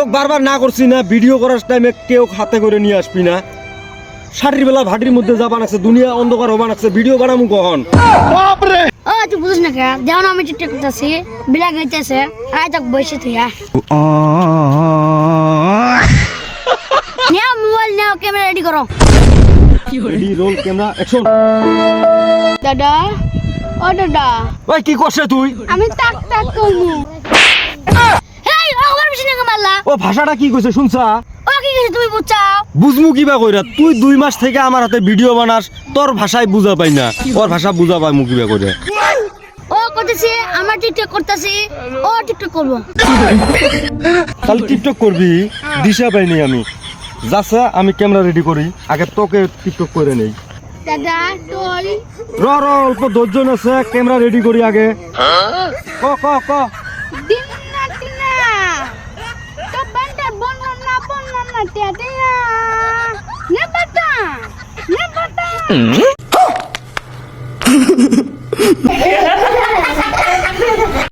তোকে বারবার না করছি না ভিডিও করার টাইমে কেউ হাতে করে নিয়ে আসবি না। সারির বেলা ভাটির মধ্যে যাবা লাগছে, দুনিয়া অন্ধকার হবা লাগছে, ভিডিও বানামু কখন? বাপরে ও তুই বুঝিস না কে যেমন আমি টিকটক করতেছি বিলা গাইতেছে আয় তক বসে তুই নিয়া মোবাইল নাও ক্যামেরা রেডি করো। Ready roll camera action. দাদা ও দাদা ভাই কি করছ তুই? আমি তাক তাক করমু। এই আমার পিছনে কে মারলা? ও ভাষাটা কি কইছে শুনছা? ও কি কইছে তুমি বুঝাও? বুঝমু কিবা কইরা? তুই 2 মাস থেকে আমার হাতে ভিডিও বানাস, তোর ভাষায় বুঝা পাই না, ওর ভাষা বুঝা পাই মু কিবা কইরা। ও কইতেছে আমার টিকটক করতেছি, ও টিকটক করব। তাহলে টিকটক করবি? দিশা পাইনি আমি। যাচ্ছে আমি ক্যামেরা রেডি করি, আগে তোকে টিকটক করে নেই। দাদা তুই র অল্প ধৈর্য আছে, ক্যামেরা রেডি করি আগে। ক ক ক দিন না তো বান্টার বন্না না তে দিয়া নে বাটা